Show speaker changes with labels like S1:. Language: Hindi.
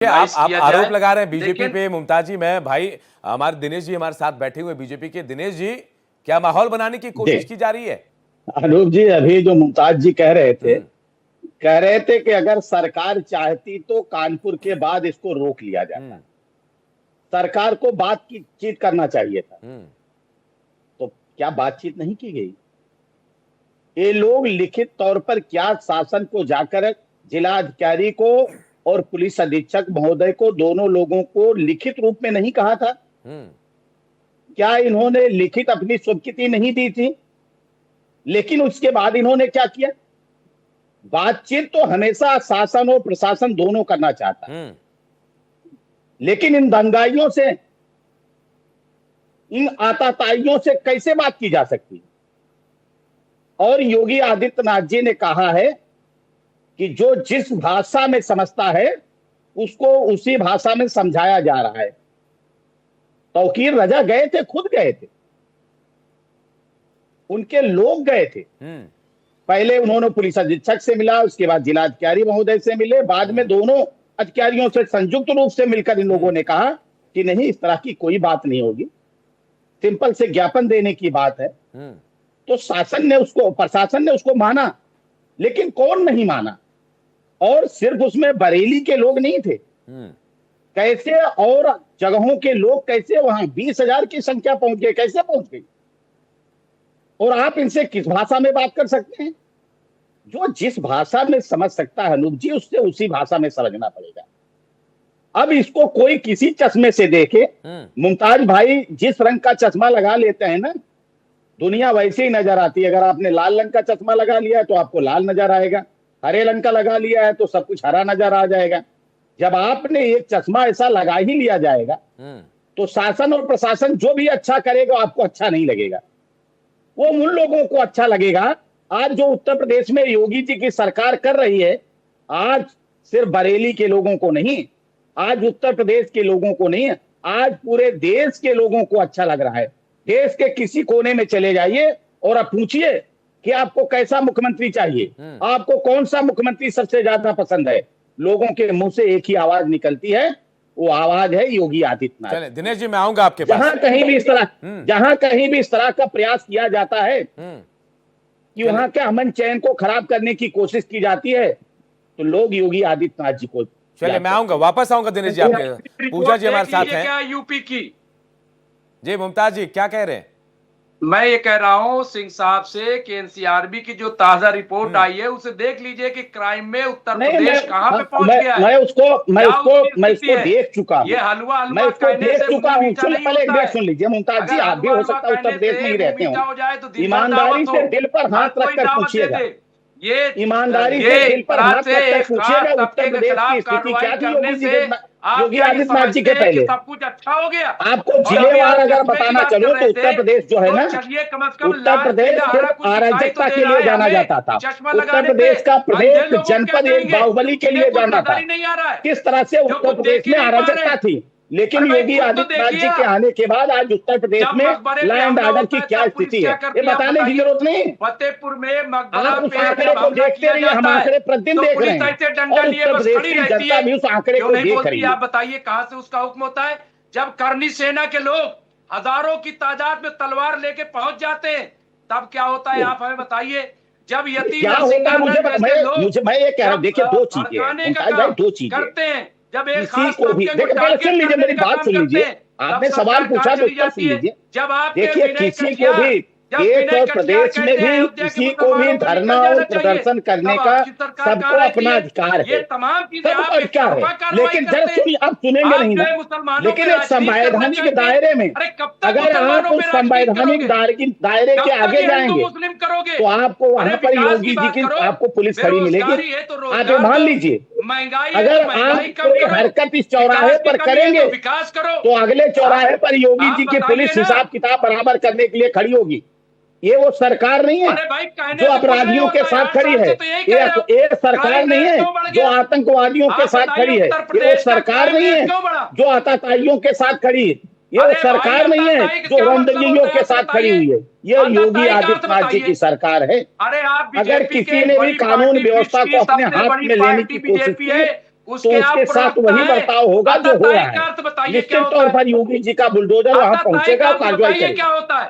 S1: आप
S2: किया
S1: आरोप
S2: जाए।
S1: लगा रहे हैं बीजेपी
S2: लेकिन
S1: पे। मुमताज जी, मैं भाई हमारे दिनेश जी हमारे साथ बैठे हुए बीजेपी के। दिनेश जी, क्या माहौल बनाने की
S3: जी
S1: कोशिश की जा रही है?
S3: अनूप जी, अभी जो मुमताज जी
S1: हम्म।
S3: कह रहे थे कि अगर सरकार चाहती तो कानपुर के बाद इसको रोक लिया जाता।
S1: हम्म।
S3: सरकार को बातचीत करना चाहिए था।
S1: हम्म।
S3: तो क्या बातचीत नहीं की गई? ये लोग लिखित तौर पर क्या शासन को जाकर जिला अधिकारी को और पुलिस अधीक्षक महोदय को, दोनों लोगों को लिखित रूप में नहीं कहा था?
S1: हम्म।
S3: क्या इन्होंने लिखित अपनी स्वीकृति नहीं दी थी? लेकिन उसके बाद इन्होंने क्या किया? बातचीत तो हमेशा शासन और प्रशासन दोनों करना चाहता है,
S1: हम्म।
S3: लेकिन इन दंगाइयों से, इन आताताइयों से कैसे बात की जा सकती है? और योगी आदित्यनाथ जी ने कहा है कि जो जिस भाषा में समझता है उसको उसी भाषा में समझाया जा रहा है। तौकीर रजा गए थे, खुद गए थे, उनके लोग गए थे। पहले उन्होंने पुलिस अधीक्षक से मिला, उसके बाद जिलाधिकारी महोदय से मिले, बाद में दोनों अधिकारियों से संयुक्त रूप से मिलकर इन लोगों ने कहा कि नहीं, इस तरह की कोई बात नहीं होगी, सिंपल से ज्ञापन देने की बात है। तो शासन ने उसको, प्रशासन ने उसको माना, लेकिन कौन नहीं माना? और सिर्फ उसमें बरेली के लोग नहीं थे, कैसे और जगहों के लोग कैसे वहां 20,000 की संख्या पहुंच गए, कैसे पहुंच गई? और आप इनसे किस भाषा में बात कर सकते हैं? जो जिस भाषा में समझ सकता है अनूप जी, उससे उसी भाषा में समझना पड़ेगा। अब इसको कोई किसी चश्मे से देखे, मुमताज भाई जिस रंग का चश्मा लगा लेते हैं ना, दुनिया वैसे ही नजर आती है। अगर आपने लाल रंग का चश्मा लगा लिया है तो आपको लाल नजर आएगा, हरे रंग का लगा लिया है तो सब कुछ हरा नजर आ जाएगा। जब आपने एक चश्मा ऐसा लगा ही लिया जाएगा तो शासन और प्रशासन जो भी अच्छा करेगा आपको अच्छा नहीं लगेगा, वो उन लोगों को अच्छा लगेगा। आज जो उत्तर प्रदेश में योगी जी की सरकार कर रही है, आज सिर्फ बरेली के लोगों को नहीं, आज उत्तर प्रदेश के लोगों को नहीं, आज पूरे देश के लोगों को अच्छा लग रहा है। देश के किसी कोने में चले जाइए और आप पूछिए कि आपको कैसा मुख्यमंत्री चाहिए, आपको कौन सा मुख्यमंत्री सबसे ज्यादा पसंद है, लोगों के मुंह से एक ही आवाज निकलती है, वो आवाज है योगी आदित्यनाथ।
S1: चले दिनेश जी, मैं आऊंगा आपके पास।
S3: जहां कहीं भी इस तरह का प्रयास किया जाता है कि वहां के अमन चैन को खराब करने की कोशिश की जाती है, तो लोग योगी आदित्यनाथ जी को।
S1: चलिए, मैं आऊंगा, वापस आऊंगा दिनेश जी आपके। पूजा जी हमारे साथ हैं।
S2: क्या यूपी की?
S1: जी मुमताज जी, क्या कह रहे हैं?
S2: मैं ये कह रहा हूं सिंह साहब से कि एनसीआरबी की जो ताजा रिपोर्ट आई है उसे देख लीजिए कि क्राइम में उत्तर प्रदेश कहां पे पहुंच गया है।
S3: मैं उसको देख चुका हूं।
S2: ये हलवा
S3: मैं उसको देख चुका हूं। पहले एक बात सुन लीजिए मुमताज जी, आप भी हो सकता है उत्तर प्रदेश में ही रहते हो, ईमानदारी से दिल पर हाथ रखकर पूछिएगा,
S2: ये
S3: ईमानदारी से दिल पर हाथ रखकर पूछिएगा, उत्तर प्रदेश की स्थिति क्या थी योगी आदित्यनाथ जी के पहले?
S2: सब कुछ अच्छा हो गया।
S3: आपको जिलेवार अगर बताना चलो तो उत्तर प्रदेश जो है ना, उत्तर प्रदेश सिर्फ अराजकता के लिए जाना जाता था। उत्तर प्रदेश का प्रदेश जनपद एक बाहुबली के लिए जाना था। किस तरह से उत्तर प्रदेश में अराजकता थी, लेकिन योगी आदित्यनाथ जी के आने के बाद आज उत्तर प्रदेश में लॉ एंड ऑर्डर की क्या स्थिति है, ये बताने की जरूरत नहीं।
S2: फतेहपुर में
S3: आप उस आंकड़े को देखते रहिए, हम आंकड़े प्रतिदिन देख रहे हैं, और उत्तर प्रदेश की जनता भी उस आंकड़े को देख रही है।
S2: आप बताइए कहां से उसका हुक्म होता है? जब करनी सेना के लोग हजारों की तादाद में तलवार लेके पहुंच जाते हैं, तब क्या होता है आप हमें बताइए? जब यतीम
S3: क्या होता है मुझे मैं ये कह रहा हूं, देखिए दो चीजें
S2: करते हैं। जब एक
S3: किसी को भी देखिए, सुन लीजिए मेरी बात, सुन लीजिए, आपने सवाल पूछा तो उत्तर सुन लीजिए। देखिए किसी को भी एक और प्रदेश में भी किसी को भी धरना और प्रदर्शन करने का सबको अपना अधिकार है, सबको अधिकार है। लेकिन जरा सुनिए, आप सुनेंगे नहीं ना, लेकिन एक संवैधानिक दायरे में अगर आप उस संवैधानिक दायरे के आगे जाएंगे तो आपको वहां पर योगी जी की आपको पुलिस खड़ी मिलेगी। आप ये मान लीजिए, अगर आप कोई हरकत इस चौराहे पर करेंगे तो अगले चौराहे पर योगी जी की पुलिस हिसाब किताब बराबर करने के लिए खड़ी होगी। ये वो सरकार नहीं है जो अपराधियों के साथ खड़ी है, ये सरकार नहीं है जो आतंकवादियों के साथ खड़ी है, ये वो सरकार नहीं है जो आतताइयों के साथ खड़ी है, ये वो सरकार नहीं है जो रंडगियों के साथ खड़ी हुई है। ये योगी आदित्यनाथ जी की सरकार है। अगर किसी ने भी कानून व्यवस्था को अपने हाथ में लेने की कोशिश की तो
S2: उसके आप
S3: उसके साथ
S2: प्रवक्ता
S3: वही
S2: हैं।
S3: बर्ताव होगा जो हो
S2: आतताई
S3: रहा
S2: का
S3: है।
S2: अर्थ बताइए
S3: निश्चित
S2: क्या होता
S3: तौर
S2: है?
S3: पर योगी जी का बुलडोजर वहां
S2: आतताई
S3: पहुंचेगा
S2: का
S3: और
S2: अर्थ
S3: कार्रवाई
S2: बताइए
S3: करेगा।
S2: क्या होता है?